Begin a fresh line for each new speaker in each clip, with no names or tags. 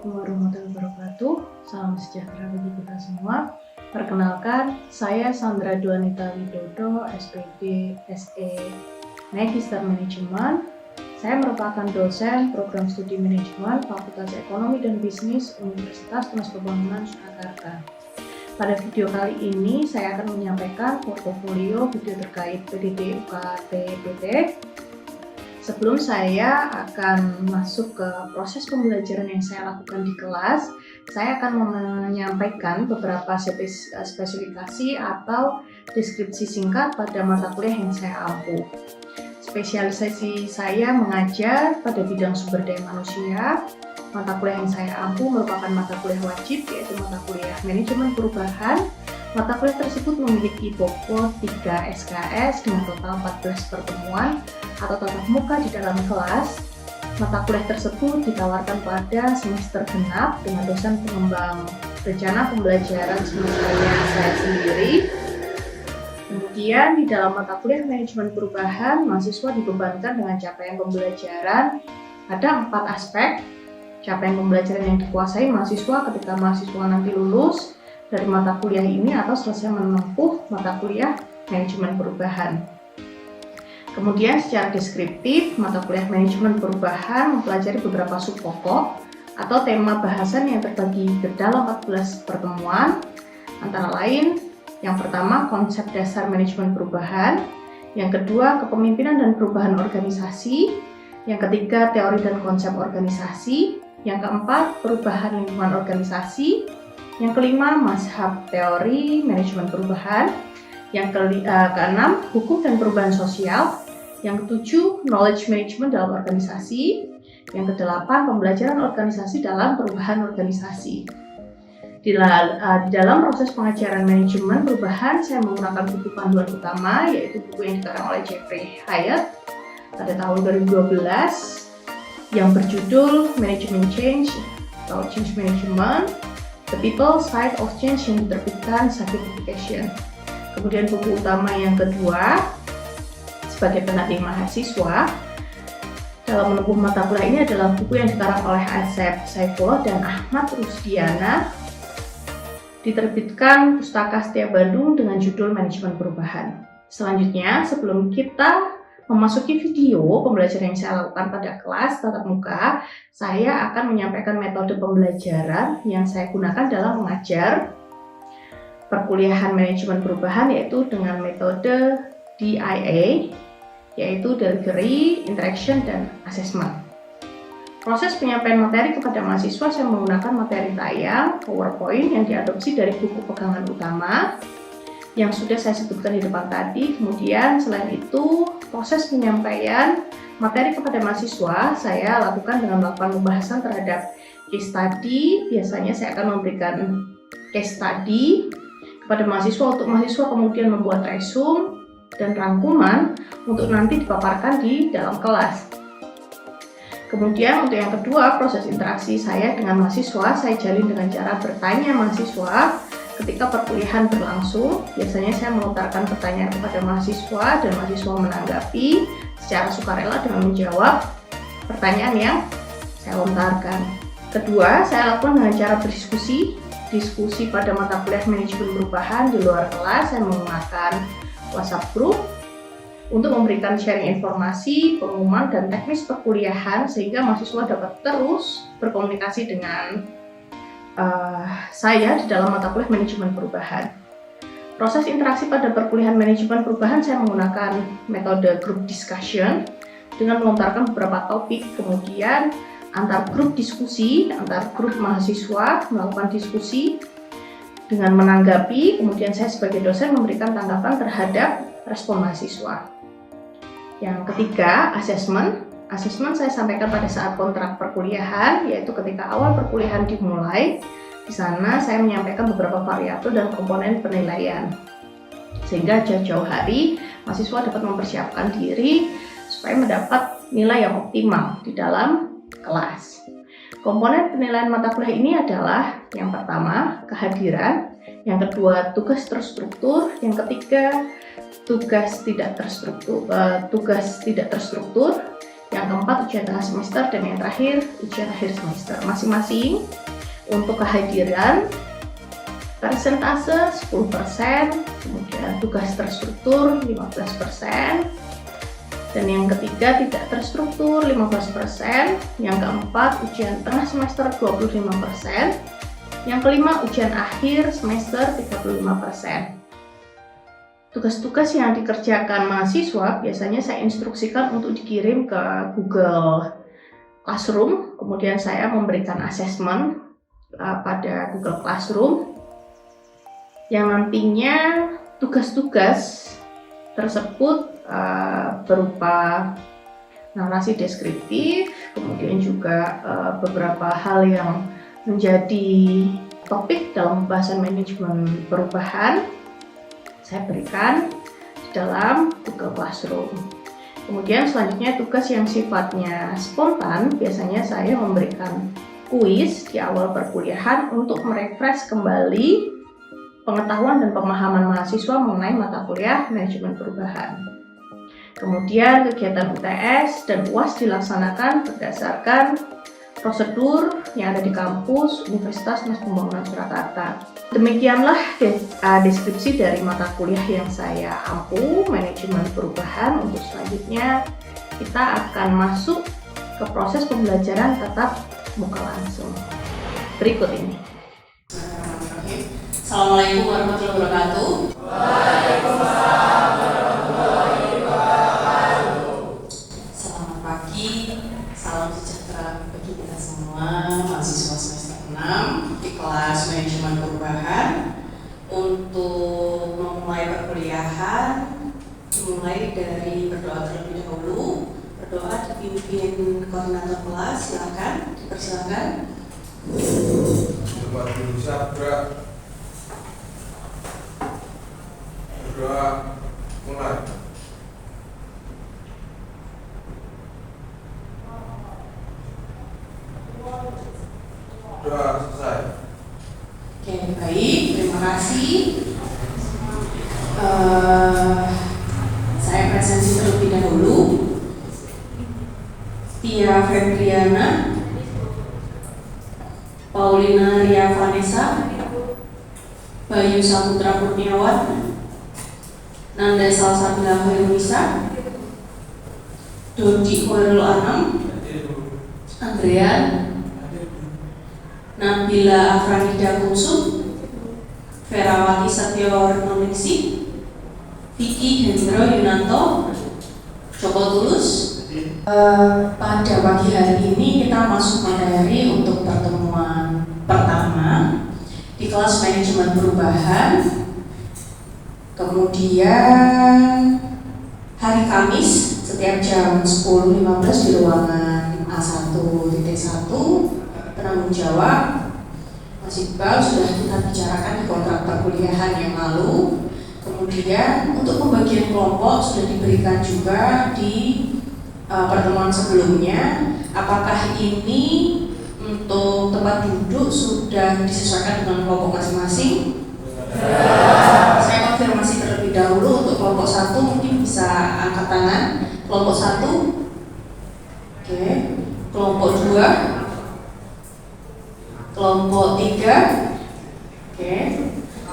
Assalamualaikum warahmatullahi wabarakatuh. Salam sejahtera bagi kita semua. Perkenalkan, saya Sandra Duanita Widodo, SPD SE Magister Manajemen. Saya merupakan dosen program studi manajemen Fakultas Ekonomi dan Bisnis Universitas Tunas Pembangunan Surakarta. Pada video kali ini, saya akan menyampaikan portofolio video terkait PDD UKT PT. Sebelum saya akan masuk ke proses pembelajaran yang saya lakukan di kelas, saya akan menyampaikan beberapa spesifikasi atau deskripsi singkat pada mata kuliah yang saya ampu. Spesialisasi saya mengajar pada bidang sumber daya manusia. Mata kuliah yang saya ampu merupakan mata kuliah wajib, yaitu mata kuliah manajemen perubahan. Mata kuliah tersebut memiliki bobot 3 SKS dengan total 14 pertemuan atau tatap muka di dalam kelas. Mata kuliah tersebut ditawarkan pada semester genap dengan dosen pengembang rencana pembelajaran semesternya saya sendiri. Kemudian di dalam mata kuliah manajemen perubahan, mahasiswa dibebankan dengan capaian pembelajaran. Ada 4 aspek capaian pembelajaran yang dikuasai mahasiswa ketika mahasiswa nanti lulus dari mata kuliah ini atau selesai menempuh mata kuliah manajemen perubahan. Kemudian secara deskriptif, mata kuliah manajemen perubahan mempelajari beberapa subpokok atau tema bahasan yang terbagi ke dalam 14 pertemuan. Antara lain, yang pertama konsep dasar manajemen perubahan, yang kedua kepemimpinan dan perubahan organisasi, yang ketiga teori dan konsep organisasi, yang keempat perubahan lingkungan organisasi, yang kelima mazhab teori manajemen perubahan, yang keenam hukum dan perubahan sosial, yang ketujuh knowledge management dalam organisasi, yang kedelapan pembelajaran organisasi dalam perubahan organisasi. Di dalam proses pengajaran manajemen perubahan, saya menggunakan buku panduan utama, yaitu buku yang dikarang oleh Jeffrey Hyatt pada tahun 2012 yang berjudul Management Change atau Change Management, The People Side of Change yang diterbitkan Sakit Education. Kemudian buku utama yang kedua sebagai pendamping mahasiswa dalam menempuh mata kuliah ini adalah buku yang dikarang oleh Asep Saifullah dan Ahmad Rusdiana, diterbitkan Pustaka Setia Bandung dengan judul Manajemen Perubahan. Selanjutnya, sebelum kita memasuki video pembelajaran yang saya lakukan pada kelas tatap muka, saya akan menyampaikan metode pembelajaran yang saya gunakan dalam mengajar perkuliahan manajemen perubahan, yaitu dengan metode DIA, yaitu Delivery, Interaction, dan Assessment. Proses penyampaian materi kepada mahasiswa saya menggunakan materi tayang PowerPoint yang diadopsi dari buku pegangan utama yang sudah saya sebutkan di depan tadi. Kemudian selain itu, proses penyampaian materi kepada mahasiswa saya lakukan dengan melakukan pembahasan terhadap case study. Biasanya saya akan memberikan case study kepada mahasiswa untuk mahasiswa kemudian membuat resume dan rangkuman untuk nanti dipaparkan di dalam kelas. Kemudian untuk yang kedua, proses interaksi saya dengan mahasiswa saya jalin dengan cara bertanya mahasiswa. Ketika perkuliahan berlangsung, biasanya saya melontarkan pertanyaan kepada mahasiswa dan mahasiswa menanggapi secara sukarela dengan menjawab pertanyaan yang saya lontarkan. Kedua, saya lakukan dengan cara berdiskusi. Diskusi pada mata kuliah manajemen perubahan di luar kelas, saya menggunakan WhatsApp group untuk memberikan sharing informasi, pengumuman, dan teknis perkuliahan sehingga mahasiswa dapat terus berkomunikasi dengan saya di dalam mata kuliah manajemen perubahan. Proses interaksi pada perkuliahan manajemen perubahan saya menggunakan metode group discussion dengan melontarkan beberapa topik, kemudian antar grup diskusi, antar grup mahasiswa melakukan diskusi dengan menanggapi, kemudian saya sebagai dosen memberikan tanggapan terhadap respon mahasiswa. Yang ketiga, assessment. Asesmen saya sampaikan pada saat kontrak perkuliahan, yaitu ketika awal perkuliahan dimulai. Di sana saya menyampaikan beberapa variabel dan komponen penilaian, sehingga jauh-jauh hari mahasiswa dapat mempersiapkan diri supaya mendapat nilai yang optimal di dalam kelas. Komponen penilaian mata kuliah ini adalah yang pertama, kehadiran, yang kedua, tugas terstruktur, yang ketiga, tugas tidak terstruktur, yang keempat ujian tengah semester, dan yang terakhir ujian akhir semester. Masing-masing untuk kehadiran persentase 10%, kemudian tugas terstruktur 15%, dan yang ketiga tidak terstruktur 15%, yang keempat ujian tengah semester 25%, yang kelima ujian akhir semester 35%. Tugas-tugas yang dikerjakan mahasiswa biasanya saya instruksikan untuk dikirim ke Google Classroom, kemudian saya memberikan asesmen pada Google Classroom yang nantinya tugas-tugas tersebut berupa narasi deskriptif, kemudian juga beberapa hal yang menjadi topik dalam pembahasan manajemen perubahan saya berikan di dalam Google Classroom. Kemudian selanjutnya tugas yang sifatnya spontan, biasanya saya memberikan kuis di awal perkuliahan untuk merefresh kembali pengetahuan dan pemahaman mahasiswa mengenai mata kuliah manajemen perubahan. Kemudian kegiatan UTS dan UAS dilaksanakan berdasarkan prosedur yang ada di kampus Universitas Mas Pembangunan Surakarta. Demikianlah deskripsi dari mata kuliah yang saya ampu, manajemen perubahan. Untuk selanjutnya kita akan masuk ke proses pembelajaran tatap muka langsung. Berikut ini.
Assalamualaikum warahmatullahi wabarakatuh. Waalaikumsalam warahmatullahi wabarakatuh. Selamat pagi, salam sejahtera bagi kita semua, mahasiswa semester 6 di kelas manajemen perubahan. Untuk memulai perkuliahan, dimulai dari berdoa terlebih dahulu. Berdoa dipimpin koordinator kelas, silakan, dipersilakan.
Umat Guru Sabra. Berdoa mulai. Doa selesai.
Oke, baik, terima kasih. Saya presensi terlebih dahulu. Tia Febriana, Paulina Ria Vanessa, Bayu Saputra Kurniawan, Nanda Salsabila Khairunisa, Dodi Khairul Anam, Andrean, Nabila Afranida Kumsum, Ferawati Satyawarnaningsih, Vicky Hendro Yunanto, Joko Tulus. Pada pagi hari ini kita masuk materi untuk pertemuan pertama di kelas manajemen perubahan. Kemudian hari Kamis setiap jam 10.15 di ruangan A1.1 penanggung jawab Mas Iqbal sudah kita bicarakan di kontrak perkuliahan yang lalu. Kemudian untuk pembagian kelompok sudah diberikan juga di pertemuan sebelumnya. Apakah ini untuk tempat duduk sudah disesuaikan dengan kelompok masing-masing? Saya konfirmasi terlebih dahulu. Untuk kelompok 1 mungkin bisa angkat tangan. Kelompok 1, oke. Kelompok 2, kelompok 3, oke.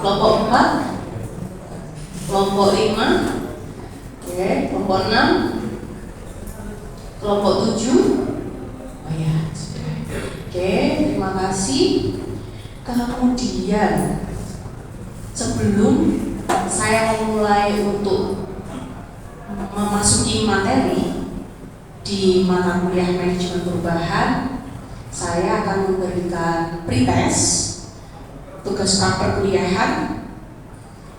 Kelompok 4, kelompok 5, oke. Kelompok 6, kelompok 7. Oh ya, sudah. Oke, terima kasih. Kemudian sebelum saya memulai untuk memasuki materi di mata kuliah manajemen perubahan, saya akan memberikan pretest tugas perkuliahan.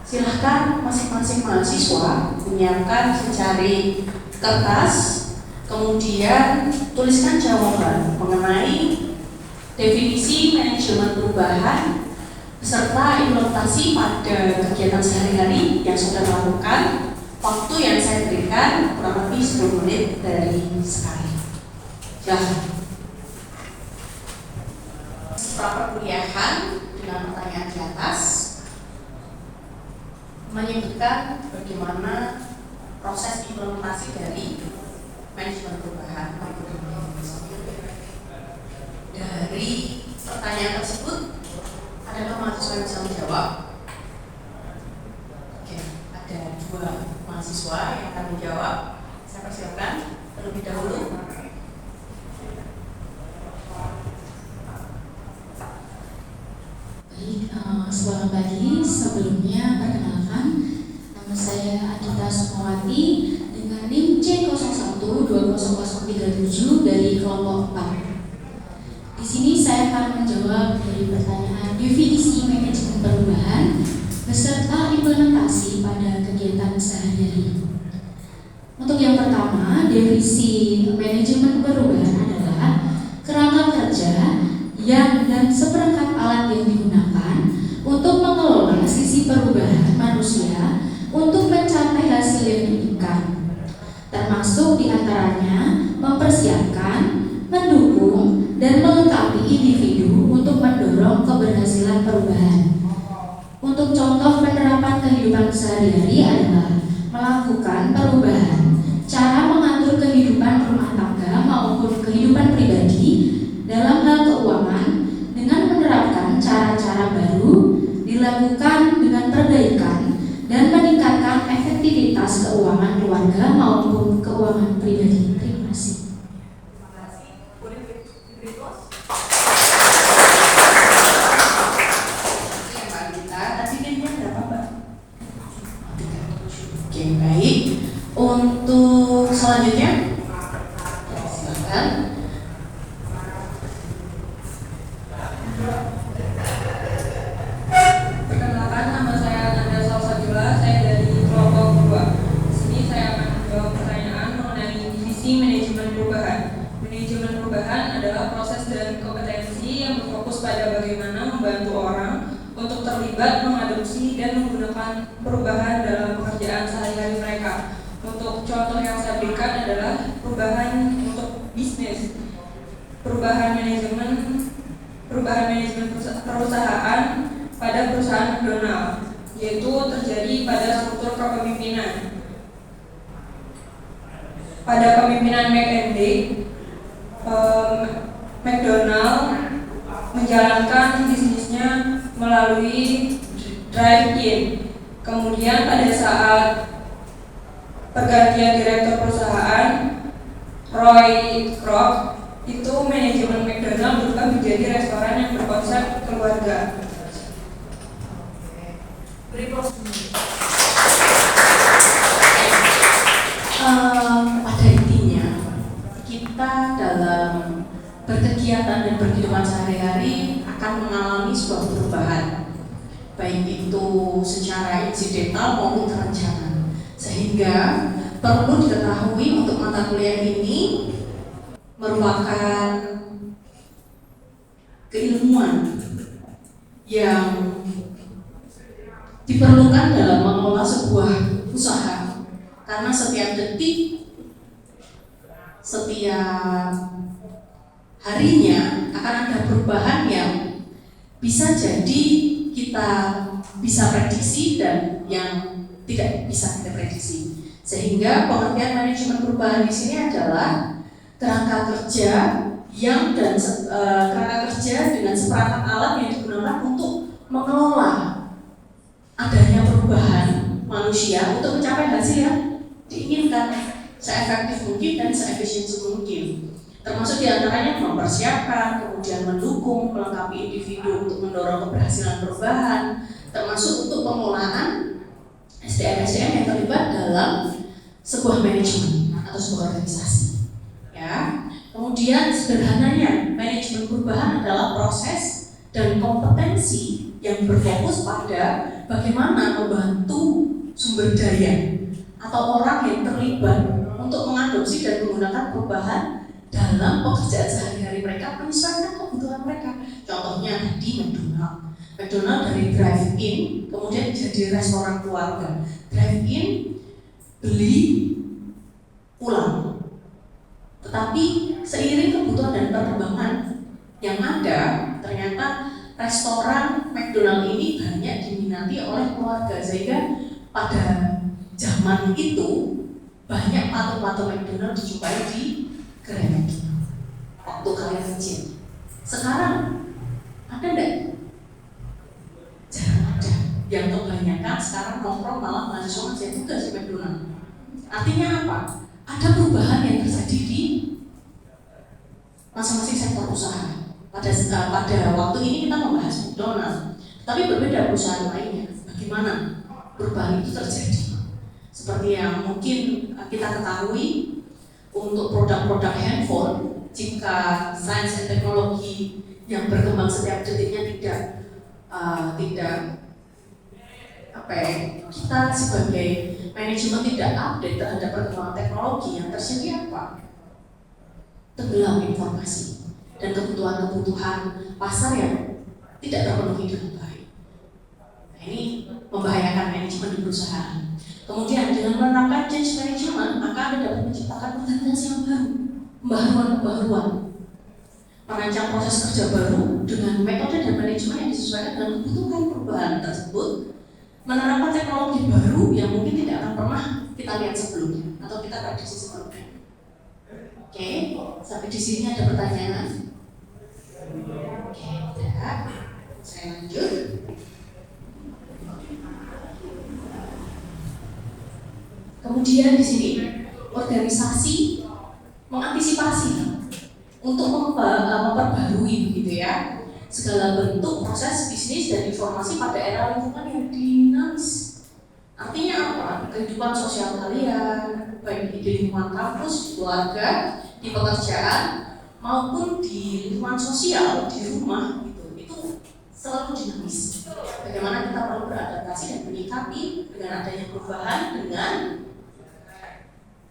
Silahkan masing-masing mahasiswa menyiapkan secari kertas, kemudian tuliskan jawaban mengenai definisi manajemen perubahan beserta implementasi pada kegiatan sehari-hari yang sudah dilakukan. Waktu yang saya berikan kurang lebih 10 menit dari sekarang. Silahkan. Perkuliahan dengan pertanyaan di atas menyebutkan bagaimana proses implementasi dari manajemen perubahan. Dari pertanyaan tersebut, adakah mahasiswa yang bisa menjawab? Oke, ada 2 mahasiswa yang akan menjawab. Saya persilakan terlebih dahulu.
Selamat pagi. Sebelumnya perkenalkan, nama saya Adita Sukmawati dengan NIM C01200037 dari kelompok 4. Di sini saya akan menjawab dari pertanyaan definisi manajemen perubahan beserta implementasi pada kegiatan sehari-hari. Untuk yang pertama, definisi manajemen perubahan adalah kerangka kerja yang dan seperangkat alat yang digunakan untuk mengelola sisi perubahan manusia untuk mencapai hasil yang diinginkan, termasuk diantaranya mempersiapkan, mendukung, dan melengkapi individu untuk mendorong keberhasilan perubahan. Untuk contoh penerapan kehidupan sehari-hari adalah melakukan perubahan cara mengatur kehidupan rumah tangga maupun kehidupan pribadi dalam hal keuangan dengan menerapkan cara-cara baru, dilakukan dengan perbaikan dan meningkatkan efektivitas keuangan keluarga maupun keuangan pribadi. Terima kasih.
Oke, baik. Untuk selanjutnya, silakan.
Perkenalkan, nama saya Nanda Salsabila, saya dari kelompok 2. Di sini saya akan menjawab pertanyaan mengenai divisi manajemen perubahan. Manajemen perubahan adalah proses dan kompetensi yang berfokus pada bagaimana membantu orang untuk terlibat, mengadopsi, dan menggunakan perubahan dalam pekerjaan sehari-hari mereka. Untuk contoh yang saya berikan adalah perubahan untuk bisnis, perubahan manajemen perusahaan pada perusahaan McDonald, yaitu terjadi pada struktur kepemimpinan. Pada kepemimpinan McD, McDonald menjalankan bisnisnya melalui drive-in. Kemudian pada saat pergantian direktur perusahaan, Roy Kroc, itu manajemen McDonald berubah menjadi restoran yang berkonsep keluarga.
Pada intinya, kita dalam berkegiatan dan berkehidupan sehari-hari akan mengalami sebuah perubahan, baik itu secara insidental maupun terencana. Sehingga perlu diketahui untuk mata kuliah ini merupakan keilmuan yang diperlukan dalam mengelola sebuah usaha, karena setiap detik, setiap harinya akan ada perubahan yang bisa jadi kita bisa prediksi dan yang tidak bisa kita prediksi. Sehingga pengertian manajemen perubahan di sini adalah kerangka kerja kerangka kerja dengan seperangkat alat yang digunakan untuk mengelola adanya perubahan manusia untuk mencapai hasil yang diinginkan seefektif mungkin dan seefisien mungkin. Termasuk diantaranya mempersiapkan, kemudian mendukung, melengkapi individu untuk mendorong keberhasilan perubahan, termasuk untuk pengelolaan SDM-SDM yang terlibat dalam sebuah manajemen atau sebuah organisasi. Ya. Kemudian sederhananya, manajemen perubahan adalah proses dan kompetensi yang berfokus pada bagaimana membantu sumber daya atau orang yang terlibat untuk mengadopsi dan menggunakan perubahan dalam pekerjaan sehari-hari mereka menyesuaikan kebutuhan mereka. Contohnya tadi McDonald dari drive-in kemudian jadi restoran keluarga. Drive-in, beli, pulang. Tetapi seiring kebutuhan dan perkembangan yang ada, ternyata restoran McDonald ini banyak diminati oleh keluarga, sehingga pada zaman itu banyak patung-patung McDonald dijumpai di gereja waktu kalian kecil. Sekarang ada enggak? Jarang ada. Yang kebanyakan sekarang nongkrong malah mahasiswa ngerjain tugas di McDonald. Artinya apa? Ada perubahan yang terjadi di masing-masing sektor usaha. Pada waktu ini kita membahas McDonald, tapi berbeda perusahaan lainnya. Bagaimana perubahan itu terjadi? Seperti yang mungkin kita ketahui, untuk produk-produk handphone, jika sains dan teknologi yang berkembang setiap detiknya tidak kita sebagai manajemen tidak update terhadap perkembangan teknologi, yang terjadi apa? Tenggelam informasi dan kebutuhan-kebutuhan pasar yang tidak terpenuhi dengan baik. Nah, ini membahayakan manajemen di perusahaan. Kemudian dengan menerapkan change management, maka Anda dapat menciptakan organisasi yang baru, pembaharuan, merancang proses kerja baru dengan metode dan manajemen yang disesuaikan dengan kebutuhan perubahan tersebut, menerapkan teknologi baru yang mungkin tidak akan pernah kita lihat sebelumnya atau kita prediksi sebelumnya. Oke, sampai di sini ada pertanyaan? Oke, tidak. Saya lanjut. Kemudian di sini organisasi mengantisipasi untuk memperbarui begitu ya segala bentuk proses bisnis dan informasi pada era lingkungan yang dinamis. Artinya apa? Kehidupan sosial kalian, baik di lingkungan kampus, di keluarga, di pekerjaan, maupun di lingkungan sosial, di rumah itu selalu dinamis. Bagaimana kita perlu beradaptasi dan menyikapi dengan adanya perubahan dengan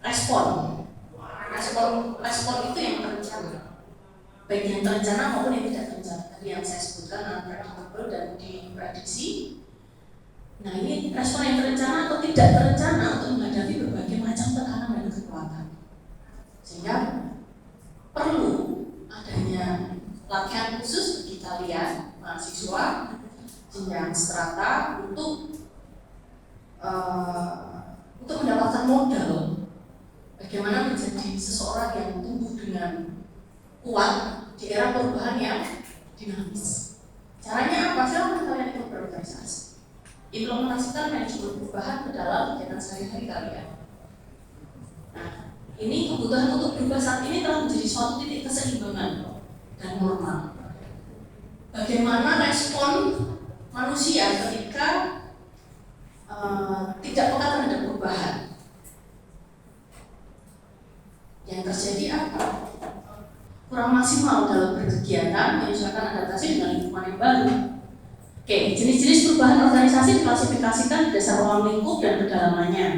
respon itu yang terencana, baik yang terencana maupun yang tidak terencana. Tadi yang saya sebutkan unpredictable dan diprediksi. Nah, ini respon yang terencana atau tidak terencana untuk menghadapi berbagai macam tekanan dan kekuatan, sehingga perlu adanya latihan khusus bagi kalian mahasiswa jenjang strata untuk mendapatkan modal bagaimana menjadi seseorang yang tumbuh dengan kuat di era perubahan yang dinamis. Caranya apa? Silahkan kalian ikut berorganisasi. Implementasikan manajemen perubahan ke dalam kegiatan sehari-hari kalian. Nah, ini kebutuhan untuk berubah saat ini telah menjadi suatu titik keseimbangan dan normal. Bagaimana respon manusia ketika tidak peka terhadap perubahan? Yang terjadi apa? Kurang maksimal dalam berkegiatan, menyesuaikan adaptasi dengan lingkungan yang baru. Oke, jenis-jenis perubahan organisasi diklasifikasikan berdasar ruang lingkup dan kedalamannya.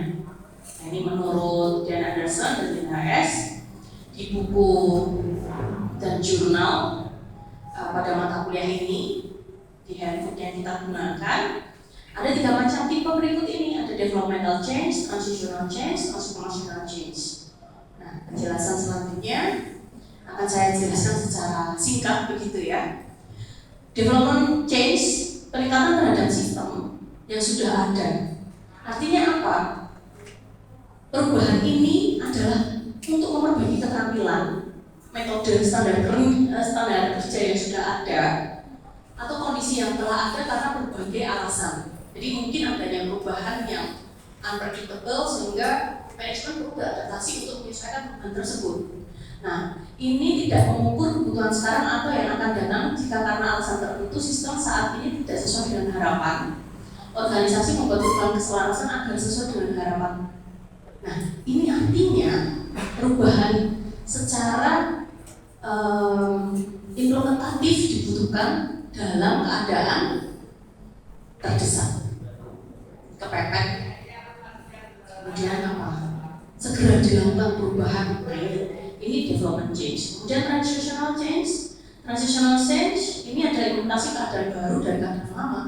Nah, ini menurut Dan Anderson dan Linda S. di buku dan jurnal pada mata kuliah ini di handbook yang kita gunakan. Ada 3 macam tipe berikut ini. Ada developmental change, transitional change, transformational change. Nah, penjelasan selanjutnya akan saya jelaskan secara singkat begitu ya. Development change, peningkatan terhadap sistem yang sudah ada. Artinya apa? Perubahan ini adalah untuk memperbaiki keterampilan, metode standar kerja yang sudah ada, atau kondisi yang telah ada karena berbagai alasan. Jadi mungkin adanya perubahan yang unpredictable sehingga manajemen perlu beradaptasi untuk menyesuaikan perubahan tersebut. Nah, ini tidak mengukur kebutuhan sekarang atau yang akan datang jika karena alasan tertentu sistem saat ini tidak sesuai dengan harapan. Organisasi membuat perubahan keselarasan agar sesuai dengan harapan. Nah, ini artinya perubahan secara implementatif dibutuhkan dalam keadaan terdesak, kepepet. Kemudian apa? Segera dilakukan perubahan. Ini development change. Kemudian transitional change. Transitional change ini adalah implementasi keadaan baru dari keadaan lama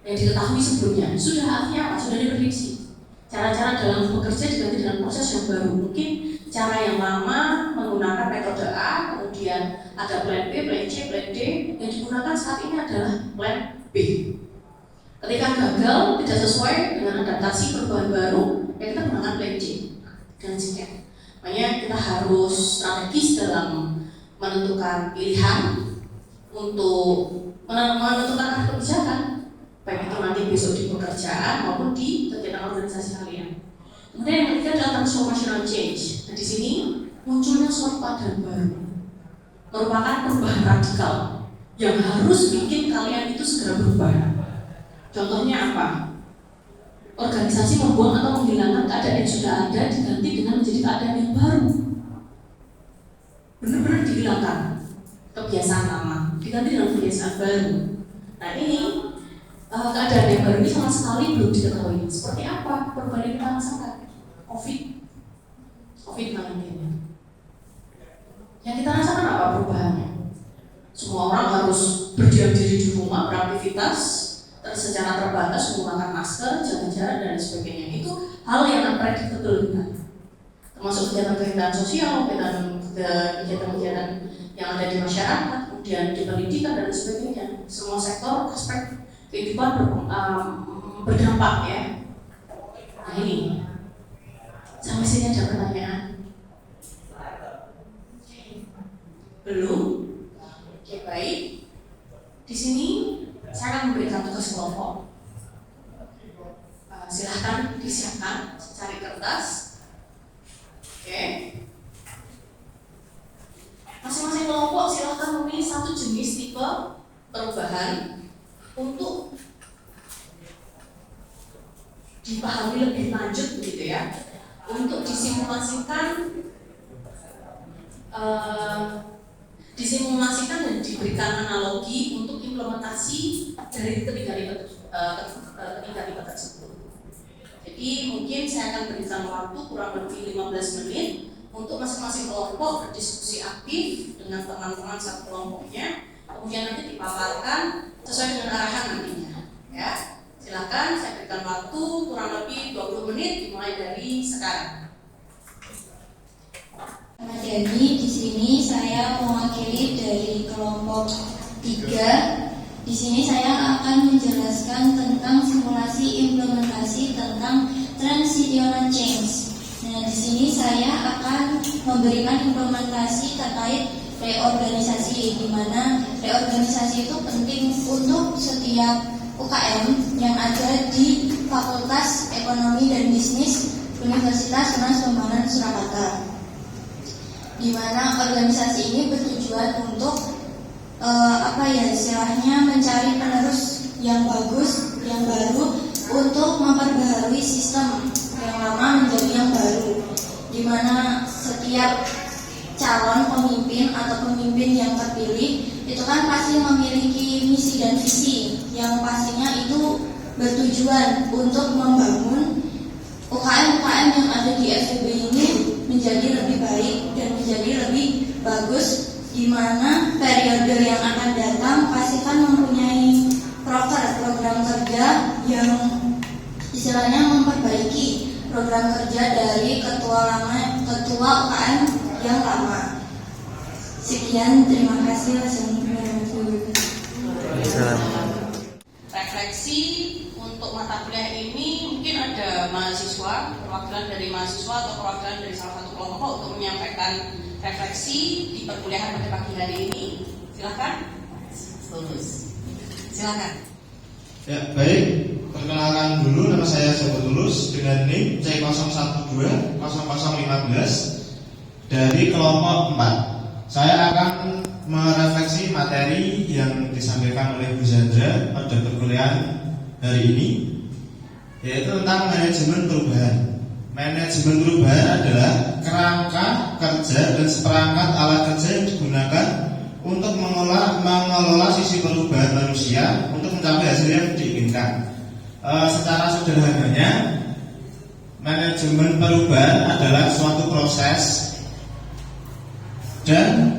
yang diketahui sebelumnya. Sudah artinya apa? Sudah diprediksi. Cara-cara dalam bekerja diganti dengan proses yang baru. Mungkin cara yang lama menggunakan metode A, kemudian ada plan B, plan C, plan D. Yang digunakan saat ini adalah plan B. Ketika gagal, tidak sesuai dengan adaptasi perubahan baru, ya kita menggunakan plan C. dengan sekian. Makanya kita harus strategis dalam menentukan pilihan untuk menentukan arah kebijakan, baik itu nanti besok di pekerjaan maupun di kegiatan organisasi kalian. Kemudian yang ketiga adalah transformational change. Nah, di sini munculnya suatu keadaan baru, merupakan perubahan radikal yang harus bikin kalian itu segera berubah. Contohnya apa? Organisasi membuang atau menghilangkan keadaan yang sudah ada diganti dengan menjadi keadaan yang baru. Benar-benar dihilangkan kebiasaan lama, diganti dengan kebiasaan baru. Nah ini keadaan yang baru ini sama sekali belum diketahui. Seperti apa perubahan yang kita rasakan? COVID-19. Yang kita rasakan apa perubahannya? Semua orang harus berdiam diri di rumah, beraktivitas secara terbatas, menggunakan masker, jaga jarak dan sebagainya. Itu hal yang unpredictable, termasuk kegiatan-kegiatan sosial, kegiatan-kegiatan yang ada di masyarakat, kemudian di pendidikan dan sebagainya. Semua sektor aspek kehidupan berdampak ya. Nah ini, sampai sini ada pertanyaan? Belum? Oke, baik. Di sini saya akan memberikan tugas kelompok. Silahkan disiapkan, cari kertas. Oke. Masing-masing kelompok silahkan memilih satu jenis tipe perubahan untuk dipahami lebih lanjut begitu ya. Untuk disimulasikan dan diberikan analogi untuk implementasi dari ketiga tipe tersebut. Jadi mungkin saya akan berikan waktu kurang lebih 15 menit untuk masing-masing kelompok berdiskusi aktif dengan teman-teman satu kelompoknya, kemudian nanti dipaparkan sesuai dengan arahan nantinya. Ya, silakan saya berikan waktu kurang lebih 20 menit dimulai dari sekarang.
Jadi di sini saya mewakili dari kelompok 3. Di sini saya akan menjelaskan tentang simulasi implementasi tentang transitional change. Nah, di sini saya akan memberikan implementasi terkait reorganisasi, di mana reorganisasi itu penting untuk setiap UKM yang ada di Fakultas Ekonomi dan Bisnis Universitas Unas Pembangunan Surakarta, di mana organisasi ini bertujuan untuk istilahnya mencari penerus yang bagus, yang baru untuk memperbaharui sistem yang lama menjadi yang baru, di mana setiap calon pemimpin atau pemimpin yang terpilih itu kan pasti memiliki misi dan visi yang pastinya itu bertujuan untuk membangun UKM-UKM yang ada di FEB ini menjadi lebih baik dan menjadi lebih bagus, di mana periode yang akan datang pastikan mempunyai program kerja yang istilahnya memperbaiki program kerja dari ketua UKM yang lama. Sekian, terima kasih.
Refleksi untuk mata kuliah ini mungkin ada mahasiswa, perwakilan dari mahasiswa atau perwakilan dari salah satu kelompok untuk menyampaikan refleksi di perkuliahan pada pagi hari ini. Silakan. Tulus. Silakan.
Ya, baik. Perkenalkan dulu, nama saya Joko Tulus dengan NIM C0120015 dari kelompok 4. Saya akan merefleksi materi yang disampaikan oleh Bu Zandra pada perkuliahan hari ini, yaitu tentang manajemen perubahan. Manajemen perubahan adalah kerangka kerja dan seperangkat alat kerja yang digunakan untuk mengelola sisi perubahan manusia untuk mencapai hasil yang diinginkan. Secara sederhananya, manajemen perubahan adalah suatu proses dan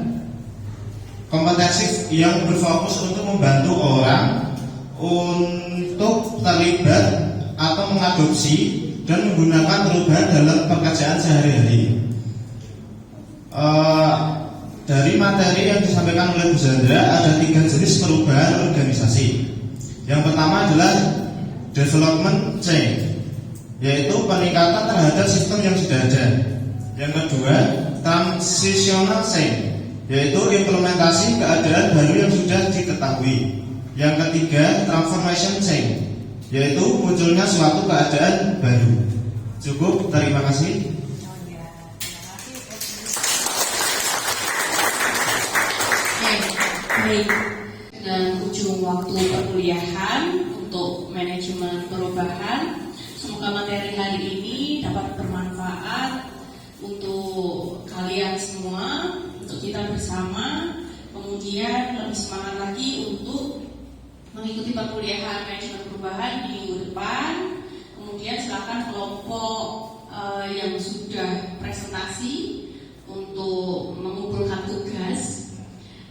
kompetensi yang berfokus untuk membantu orang untuk terlibat atau mengadopsi dan menggunakan perubahan dalam pekerjaan sehari-hari. Dari materi yang disampaikan oleh Bu Zandra, ada 3 jenis perubahan organisasi. Yang pertama adalah development change, yaitu peningkatan terhadap sistem yang sudah ada. Yang kedua, transitional change, yaitu implementasi keadaan baru yang sudah diketahui. Yang ketiga, transformation change, yaitu munculnya suatu keadaan baru. Cukup, terima kasih.
Baik, dengan ujung waktu perkuliahan untuk manajemen perubahan, semoga materi hari ini dapat bermanfaat untuk kalian semua, untuk kita bersama, kemudian lebih semangat lagi untuk mengikuti perkuliahan manajemen perubahan di minggu depan. Kemudian silakan kelompok yang sudah presentasi untuk mengumpulkan tugas.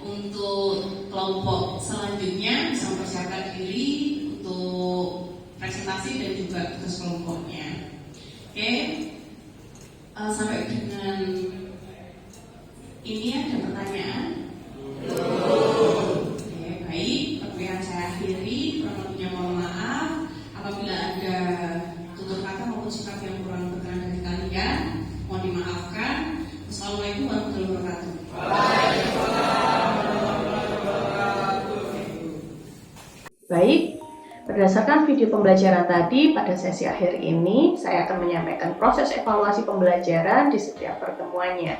Untuk kelompok selanjutnya bisa mempersiapkan diri untuk presentasi dan juga tugas kelompoknya. Oke, sampai dengan ini ada pertanyaan? Oke, baik, perkuliahan saya akhiri. Kurang lebihnya mohon maaf apabila ada tutur kata maupun sikap yang kurang berkenan dari kalian, mohon dimaafkan. Assalamualaikum warahmatullahi wabarakatuh.
Baik, berdasarkan video pembelajaran tadi, pada sesi akhir ini saya akan menyampaikan proses evaluasi pembelajaran di setiap pertemuannya.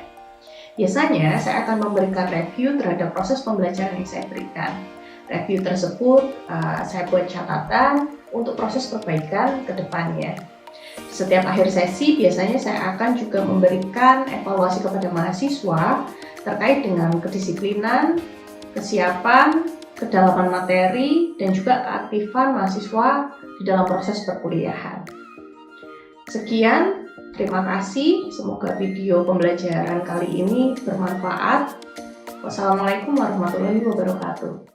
Biasanya saya akan memberikan review terhadap proses pembelajaran yang saya berikan. Review tersebut saya buat catatan untuk proses perbaikan ke depannya. Setiap akhir sesi biasanya saya akan juga memberikan evaluasi kepada mahasiswa terkait dengan kedisiplinan, kesiapan, kedalaman materi, dan juga keaktifan mahasiswa di dalam proses perkuliahan. Sekian, terima kasih. Semoga video pembelajaran kali ini bermanfaat. Wassalamualaikum warahmatullahi wabarakatuh.